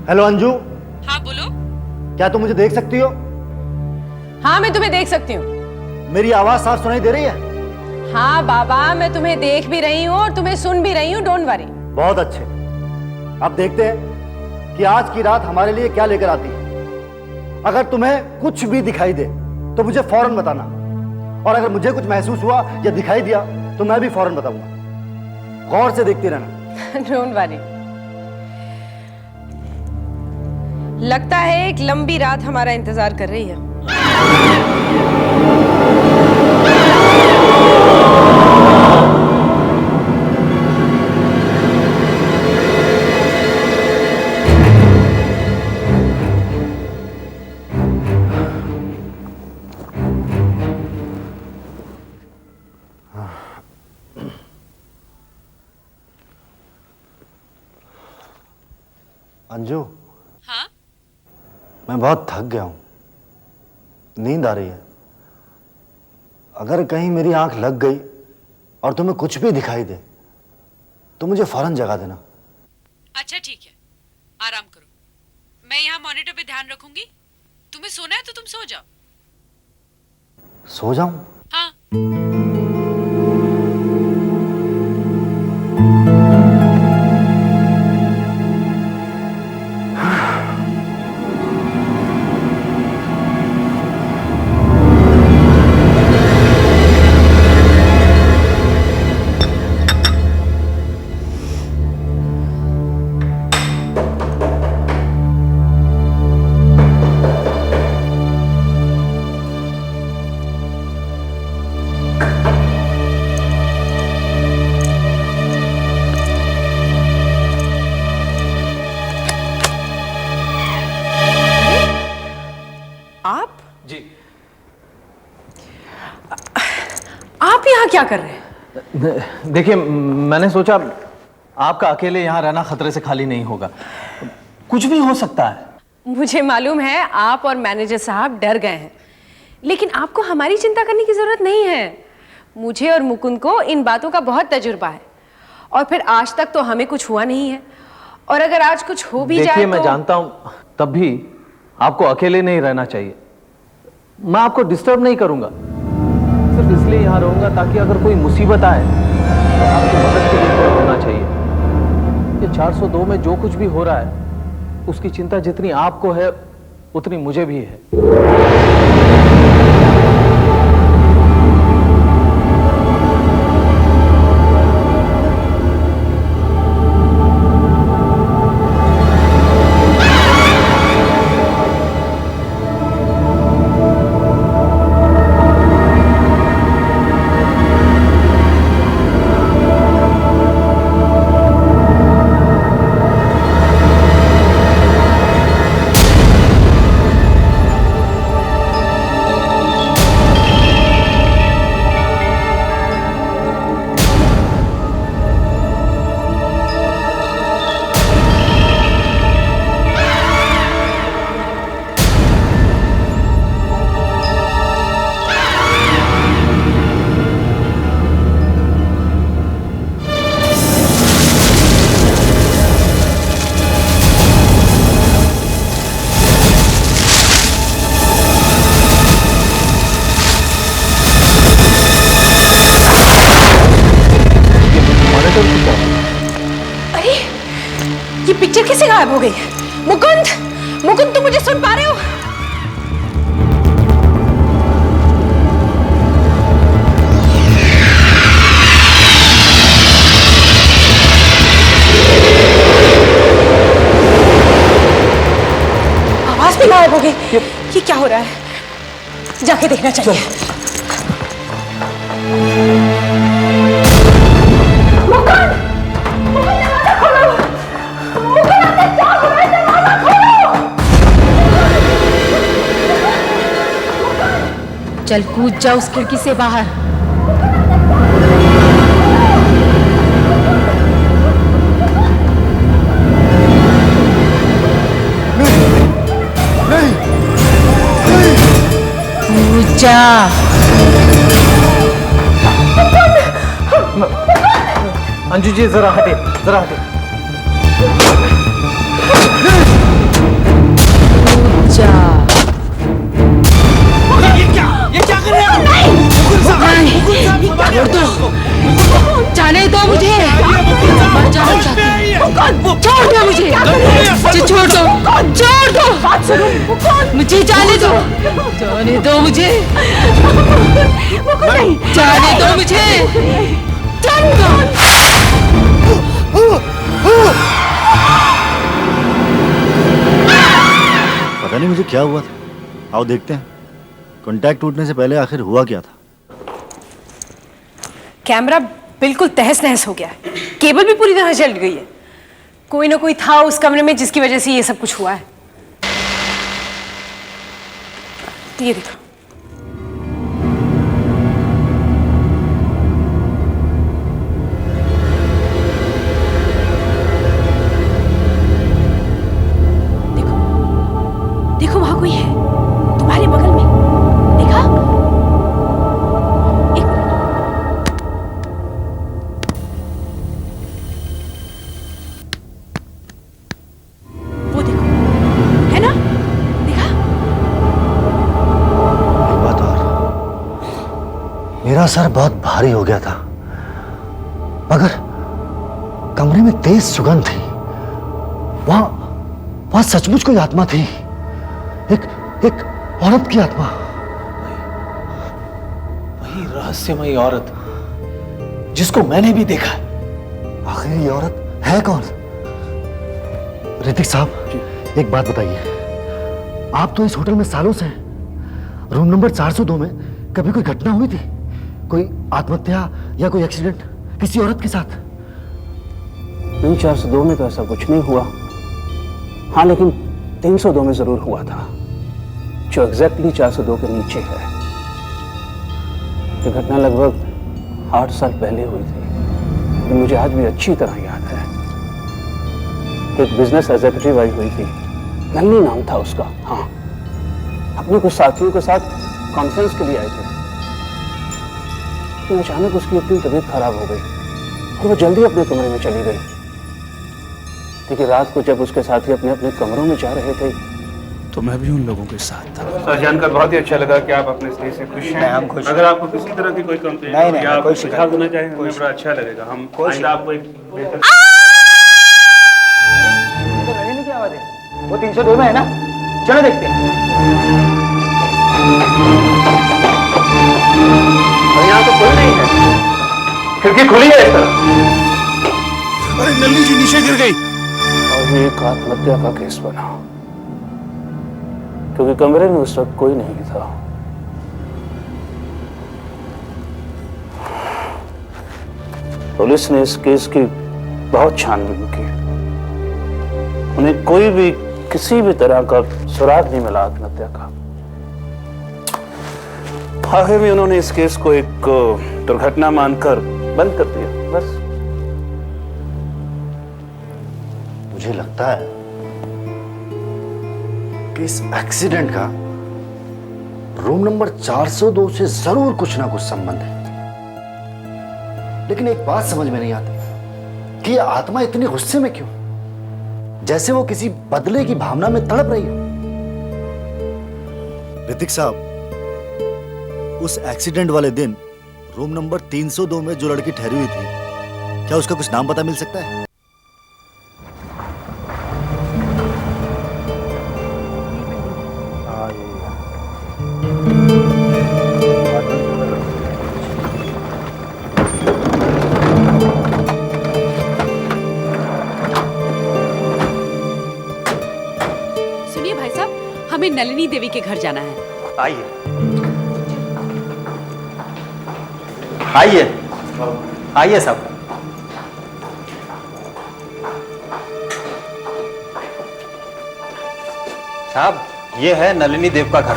Hello Anju. हाँ बोलो। क्या तुम मुझे देख सकती हो? हाँ मैं तुम्हें देख सकती हूँ। मेरी आवाज साफ सुनाई दे रही है? हाँ बाबा, मैं तुम्हें देख भी रही हूँ और तुम्हें सुन भी रही हूँ। Don't worry. बहुत अच्छे। अब देखते हैं कि आज की रात हमारे लिए क्या लेकर आती है। अगर तुम्हें कुछ भी दिखाई दे तो मुझे फौरन बताना, और अगर मुझे कुछ महसूस हुआ या दिखाई दिया तो मैं भी फौरन बताऊंगा। गौर से देखती रहना। Don't worry. लगता है एक लंबी रात हमारा इंतजार कर रही है। अंजू, हाँ मैं बहुत थक गया हूं, नींद आ रही है। अगर कहीं मेरी आंख लग गई और तुम्हें कुछ भी दिखाई दे तो मुझे फौरन जगा देना। अच्छा ठीक है, आराम करो। मैं यहाँ मॉनिटर पे ध्यान रखूंगी। तुम्हें सोना है तो तुम सो जाओ। सो जाऊं? हाँ। आप जी। आप यहाँ क्या कर रहे हैं? देखिए, मैंने सोचा आपका अकेले यहाँ रहना खतरे से खाली नहीं होगा। कुछ भी हो सकता है। मुझे मालूम है आप और मैनेजर साहब डर गए हैं, लेकिन आपको हमारी चिंता करने की जरूरत नहीं है। मुझे और मुकुंद को इन बातों का बहुत तजुर्बा है, और फिर आज तक तो हमें कुछ हुआ नहीं है, और अगर आज कुछ हो भी जाए तो... मैं जानता हूँ, तब भी आपको अकेले नहीं रहना चाहिए। मैं आपको डिस्टर्ब नहीं करूंगा, सिर्फ इसलिए यहाँ रहूंगा ताकि अगर कोई मुसीबत आए तो आपकी मदद के लिए कोई होना चाहिए। ये 402 में जो कुछ भी हो रहा है उसकी चिंता जितनी आपको है उतनी मुझे भी है। अरे ये पिक्चर कैसे गायब हो गई है? मुकुंद, मुकुंद तुम मुझे सुन पा रहे हो? आवाज भी गायब हो गई। ये क्या हो रहा है? जाके देखना चाहिए। चल कूद जा उस खिड़की से बाहर। कूद जा। अंजू जी जरा हटे, जरा हटे। मुझे जाने दो, जाने दो मुझे, जाने दो मुझे, जाने दो। पता नहीं मुझे क्या हुआ था। आओ देखते हैं कांटेक्ट टूटने से पहले आखिर हुआ क्या था। कैमरा बिल्कुल तहस नहस हो गया है, केबल भी पूरी तरह जल गई है। कोई ना कोई था उस कमरे में जिसकी वजह से ये सब कुछ हुआ है। ये देखो, देखो वहां कोई है तुम्हारे बगल में, देखा? एक मिनट। वो देखो, है ना? देखा? एक बात और, मेरा सर बहुत भारी हो गया था, मगर कमरे में तेज सुगंध थी। वहां सचमुच कोई आत्मा थी, एक औरत की आत्मा। वही रहस्यमयी औरत जिसको मैंने भी देखा है। आखिर ये औरत है कौन? ऋतिक साहब, एक बात बताइए, आप तो इस होटल में सालों से हैं। रूम नंबर 402 में कभी कोई घटना हुई थी? कोई आत्महत्या या कोई एक्सीडेंट किसी औरत के साथ? नहीं, 402 में तो ऐसा कुछ नहीं हुआ। हाँ, लेकिन 302 में जरूर हुआ था, जो एग्जैक्टली 402 के नीचे है। ये घटना लगभग 8 साल पहले हुई थी, तो मुझे आज भी अच्छी तरह याद है। एक बिजनेस एग्जीक्यूटिव आई हुई थी, नन्नी नाम था उसका। हाँ, अपने कुछ साथियों के साथ कॉन्फ्रेंस के लिए आए थे। तो अचानक उसकी इतनी तबीयत खराब हो गई और वो जल्दी अपने कमरे में चली गई। देखिए, रात को जब उसके साथी अपने अपने कमरों में जा रहे थे तो मैं भी उन लोगों के साथ था। सर, जानकर बहुत ही अच्छा लगा कि आप अपने स्टेज से खुश हैं। हम खुश हैं। अगर आपको किसी तरह की कोई कंप्लेंट नहीं, या आप कोई सुझाव शिकायत देना चाहें, हमें बड़ा अच्छा लगेगा। हम आइंदा आपको एक बेहतर तो नलिनी की आवाज है, वो 302 में है ना? चलो देखते हैं। यहाँ तो कोई नहीं है, खिड़की खुली है इस तरफ। अरे नलिनी जी नीचे गिर गई। और ये एक आत्महत्या का केस बना, क्योंकि कमरे में उस वक्त कोई नहीं था। पुलिस ने इस केस की बहुत छानबीन की, उन्हें कोई भी किसी भी तरह का सुराग नहीं मिला आत्महत्या का। आखिर में उन्होंने इस केस को एक दुर्घटना मानकर बंद कर दिया, बस। मुझे लगता है कि इस एक्सीडेंट का रूम नंबर 402 से जरूर कुछ ना कुछ संबंध है। लेकिन एक बात समझ में नहीं आती कि ये आत्मा इतनी गुस्से में क्यों, जैसे वो किसी बदले की भावना में तड़प रही हो। ऋतिक साहब, उस एक्सीडेंट वाले दिन रूम नंबर 302 में जो लड़की ठहरी हुई थी, क्या उसका कुछ नाम पता मिल सकता है? सुनिए भाई साहब, हमें नलिनी देवी के घर जाना है। आइए आइए आइए साहब। साहब, ये है नलिनी देव का घर।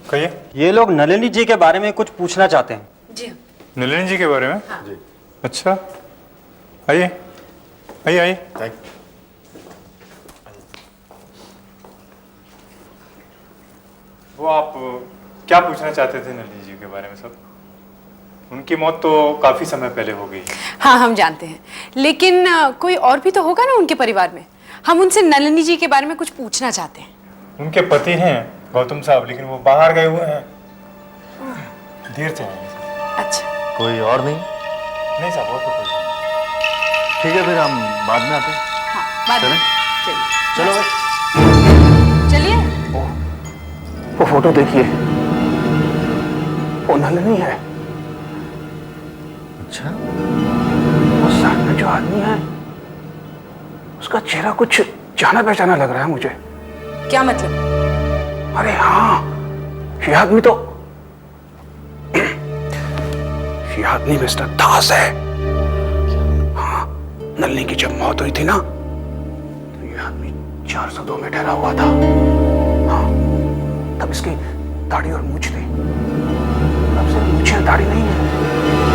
कहिए। ये लोग नलिनी जी के बारे में कुछ पूछना चाहते हैं। जी नलिनी जी के बारे में? जी। अच्छा, आइए आइए आइए। वो आप क्या पूछना चाहते थे नलिनी जी के बारे में? सब, उनकी मौत तो काफी समय पहले हो गई। हाँ, हम जानते हैं, लेकिन कोई और भी तो होगा ना उनके परिवार में। हम उनसे नलिनी जी के बारे में कुछ पूछना चाहते हैं। उनके पति हैं गौतम साहब, लेकिन वो बाहर गए हुए हैं, देर से आएंगे। अच्छा, कोई और नहीं? नहीं साहब, और तो कोई नहीं। ठीक है, फिर हम बाद में आते हैं। हाँ, बाद में। चलिए चलो भाई। चलिए। वो फोटो देखिए, वो नलिनी है। अच्छा, वो सामने जो आदमी है उसका चेहरा कुछ जाना पहचाना लग रहा है मुझे। क्या मतलब? अरे हाँ, ये आदमी तो ये आदमी मिस्टर दास है। हाँ, नलिनी की जब मौत हुई थी ना, तो ये आदमी 402 में ठहरा हुआ था। हाँ, तब इसकी दाढ़ी और मूंछ थी। अब सिर्फ मूंछ और दाढ़ी नहीं है।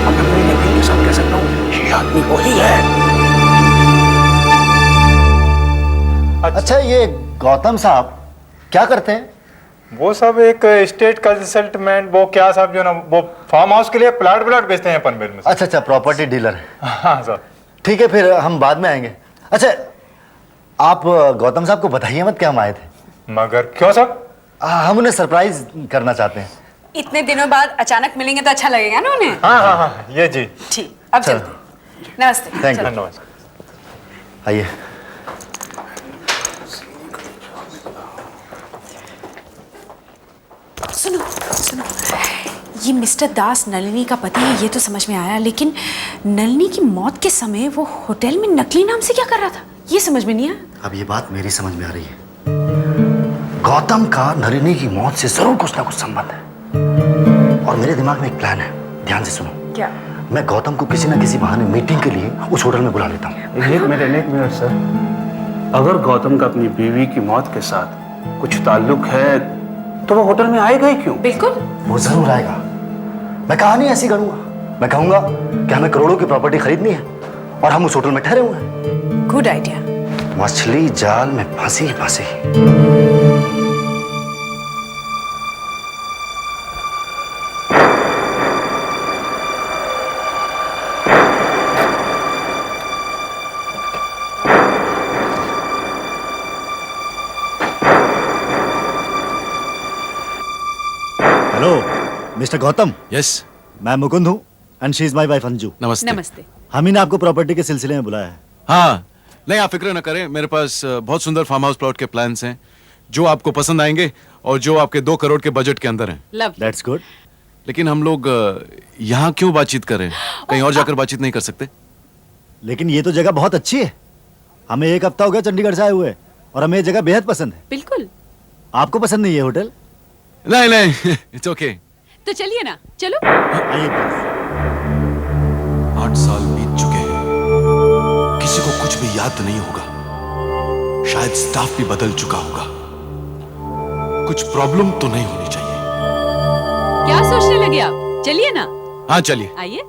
अब मैं मेरे यकीन के साथ कह सकता हूँ ये आदमी वही है। अच्छा, ये गौतम साहब क्या करते हैं? वो सब एक स्टेट कंसल्टेंट, वो क्या साहब जो ना, वो फार्म हाउस के लिए प्लाट बेचते हैं पनवेल में। अच्छा अच्छा, प्रॉपर्टी डीलर है। हाँ सर। ठीक है, फिर हम बाद में आएंगे। अच्छा, आप गौतम साहब को बताइए मत कि हम आए थे। मगर क्यों सर? हम उन्हें सरप्राइज करना चाहते हैं। इतने दिनों बाद अचानक मिलेंगे तो अच्छा लगेगा ना उन्हें। हाँ हाँ हाँ, ये जी। ठीक, अब चलो। चलते हैं। नमस्ते। Thank you. धन्यवाद। आइए। सुनो सुनो, ये मिस्टर दास नलिनी का पति है, ये तो समझ में आया, लेकिन नलिनी की मौत के समय वो होटल में नकली नाम से क्या कर रहा था, ये समझ में नहीं आया। अब ये बात मेरी समझ में आ रही है। गौतम का नलिनी की मौत से जरूर कुछ ना कुछ संबंध है, और मेरे दिमाग में एक प्लान है। ध्यान से सुनो। क्या? मैं गौतम को किसी न किसी बहाने मीटिंग के लिए उस होटल में बुला लेता हूँ। एक मिनट सर, अगर गौतम का अपनी बीवी की मौत के साथ कुछ ताल्लुक है तो वो होटल में आएगा ही क्यों? बिल्कुल, वो जरूर आएगा। मैं कहानी ऐसी करूंगा, मैं कहूंगा कि हमें करोड़ों की प्रॉपर्टी खरीदनी है और हम उस होटल में ठहरे हुए हैं। Good idea. मछली जाल में फंसी ही फंसी। Hello mister Gautam. यस, मैं मुकुंद हूँ and she is my wife Anju. नमस्ते। नमस्ते। हम ही ने आपको प्रॉपर्टी के सिलसिले में बुलाया है। हाँ, नहीं आप फिक्र न करें, मेरे पास बहुत सुंदर फार्म हाउस प्लॉट के प्लान्स हैं जो आपको पसंद आएंगे और जो आपके 2 करोड़ के बजट के अंदर हैं। लवली। That's good. लेकिन हम लोग यहाँ क्यों बातचीत करें? कहीं और जाकर बातचीत नहीं कर सकते? लेकिन ये तो जगह बहुत अच्छी है। हमें 1 हफ्ता हो गया चंडीगढ़ से आए हुए और हमें ये जगह बेहद पसंद है। बिल्कुल। आपको पसंद नहीं है होटल? नहीं नहीं, इट्स ओके। तो चलिए ना, चलो। आइए प्लीज। 8 साल बीत चुके हैं, किसी को कुछ भी याद नहीं होगा। शायद स्टाफ भी बदल चुका होगा। कुछ प्रॉब्लम तो नहीं होनी चाहिए। क्या सोचने लगे आप? चलिए ना। हाँ चलिए। आइए।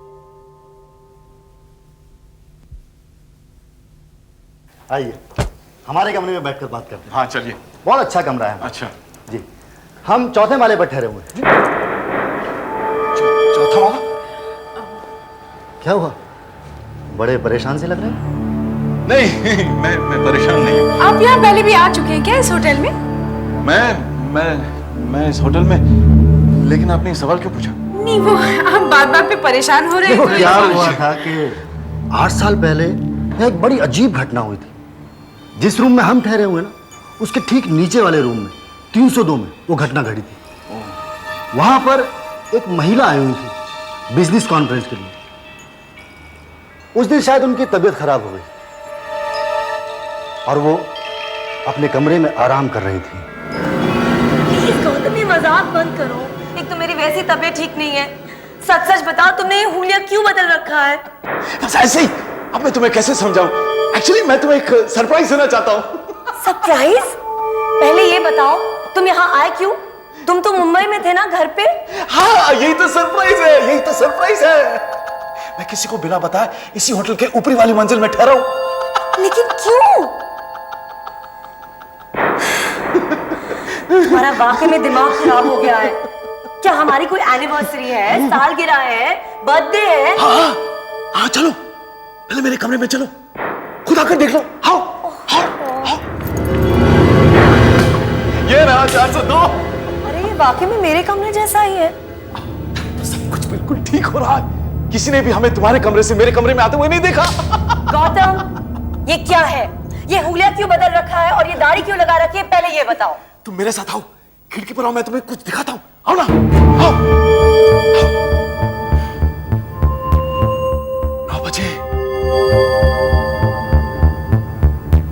आइए, हमारे कमरे में बैठकर बात करते हैं। हाँ चलिए। बहुत अच्छा कमरा है। अच्छा। जी, हम चौथे माले पर ठहरे हुए हैं। चौथा माला? क्या हुआ? बड़े परेशान से लग रहे हैं। नहीं, मैं परेशान नहीं हूँ। आप यहाँ पहले भी आ चुके हैं क्या इस होटल में? मैं इस होटल में, लेकिन आपने ये सवाल क्यों पूछा? नहीं, वो आप बात पे परेशान हो रहे देखो हैं। क्या हुआ था कि 8 साल पहले एक बड़ी अजीब घटना हुई थी। जिस रूम में हम ठहरे हुए ना, उसके ठीक नीचे वाले रूम में 302 में वो घटना घटी थी। वहां पर एक महिला आई हुई थी बिजनेस कॉन्फ्रेंस के लिए। उस दिन शायद उनकी तबीयत खराब हो गई और वो अपने कमरे में आराम कर रही थी। प्लीज गौतम, ये मजाक बंद करो। एक तो मेरी वैसी तबीयत ठीक नहीं है। सच सच बताओ, तुमने ये हुलिया क्यों बदल रखा है? बस ऐसे ही। अब मैं तुम्हें कैसे समझाऊं? एक्चुअली मैं तुम्हें एक सरप्राइज देना चाहता हूं। सरप्राइज? पहले ये बताओ, तुम यहाँ आए क्यों? तुम तो मुंबई में थे ना, घर पे? हाँ, यही तो सरप्राइज है, यही तो सरप्राइज है। मैं किसी को बिना बताए इसी होटल के ऊपरी वाली मंजिल में ठहरा हूं। लेकिन क्यों? तुम्हारा वाकई में दिमाग खराब हो गया है क्या? हमारी कोई एनिवर्सरी है, सालगिरह है, बर्थडे है? हाँ हाँ, चलो पहले मेरे कमरे में चलो, खुद आकर देख लो। हाँ हाँ। ये रहा 402। अरे ये वाकई में मेरे कमरे जैसा ही है। सब कुछ बिल्कुल ठीक हो रहा है। किसी ने भी हमें तुम्हारे कमरे से मेरे कमरे में आते हुए नहीं देखा। गौतम, ये क्या है? ये हुलिया क्यों बदल रखा है और ये दाढ़ी क्यों लगा रखी है? पहले ये बताओ। तुम मेरे साथ आओ, खिड़की पर आओ, मैं तुम्हें कुछ दिखाता हूं। आओ ना, आओ। 9 बजे।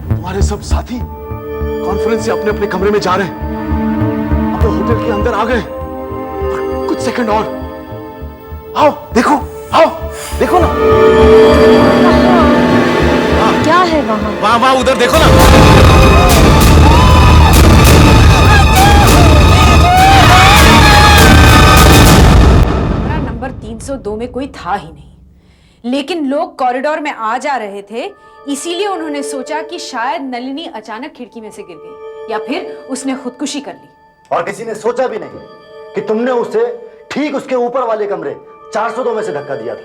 तुम्हारे सब साथी कॉन्फ्रेंस से अपने अपने कमरे में जा रहे हैं। अपने होटल के अंदर आ गए। कुछ सेकंड और। आओ, देखो, आओ, देखो ना। क्या है वहां? वहां वहां उधर देखो ना। नंबर 302 में कोई था ही नहीं, लेकिन लोग कॉरिडोर में आ जा रहे थे, इसीलिए उन्होंने सोचा कि शायद नलिनी अचानक खिड़की में से गिर गई या फिर उसने खुदकुशी कर ली। और किसी ने सोचा भी नहीं कि तुमने उसे ठीक उसके ऊपर वाले कमरे 402 में से धक्का दिया था।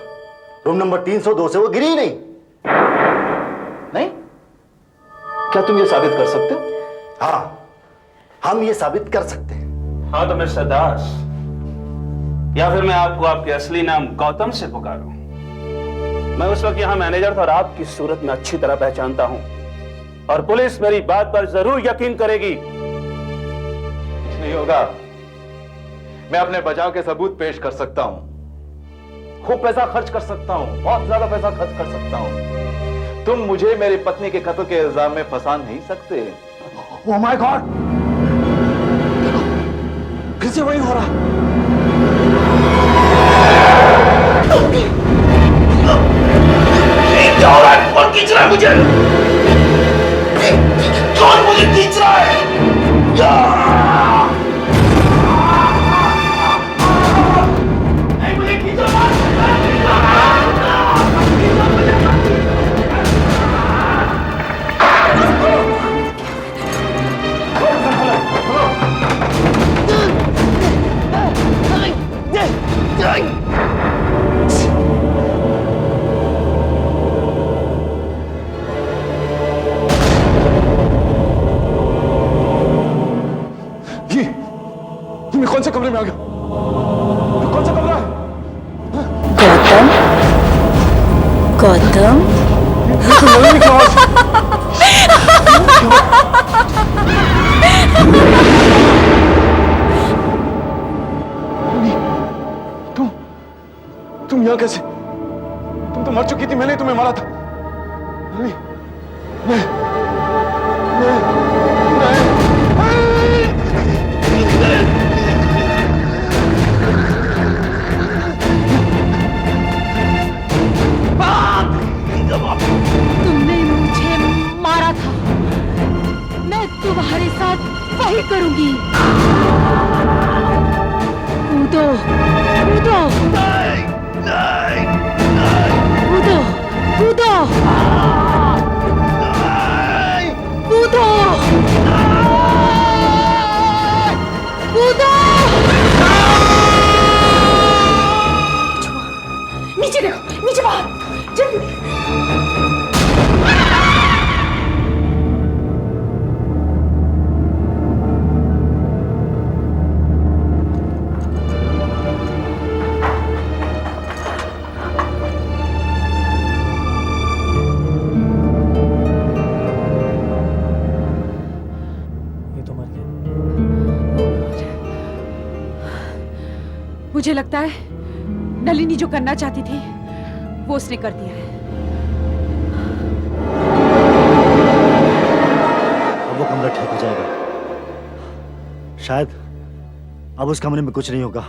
रूम नंबर 302 से वो गिरी ही नहीं। नहीं? क्या तुम ये साबित कर सकते हो? हाँ, हम ये साबित कर सकते हैं। हाँ तो मिस्टर दास, या फिर मैं आपको आपके असली नाम गौतम से पुकारूं? मैं उस वक्त यहां मैनेजर था और आपकी सूरत में अच्छी तरह पहचानता हूं, और पुलिस मेरी बात पर जरूर यकीन करेगी। कुछ नहीं होगा, मैं अपने बचाव के सबूत पेश कर सकता हूं। खूब पैसा खर्च कर सकता हूं, बहुत ज्यादा पैसा खर्च कर सकता हूं। तुम मुझे मेरी पत्नी के कत्ल के इल्जाम में फंसा नहीं सकते। ओह माय गॉड, फिर से वही हो रहा। क्या हो रहा है? कौन खींच रहा है मुझे? कौन मुझे खींच रहा है? नहीं, मुझे खींचो मत। मैं कौन से कमरे में आ गया? कौन सा कमरा है? गौतम, तुम यहाँ कैसे? तुम तो मर चुकी थी, मैंने तुम्हें मारा था। नहीं, नहीं, नहीं, तुमने मुझे मारा था, मैं तुम्हारे साथ वही करूंगी। कूदो, कूदो, कूदो, कूदो, कूदो, कूदो। नीचे देखो, नीचे बाहर, जल्दी। मुझे लगता है नलिनी जो करना चाहती थी वो उसने कर दिया है। अब वो कमरा ठीक हो जाएगा। शायद अब उस कमरे में कुछ नहीं होगा।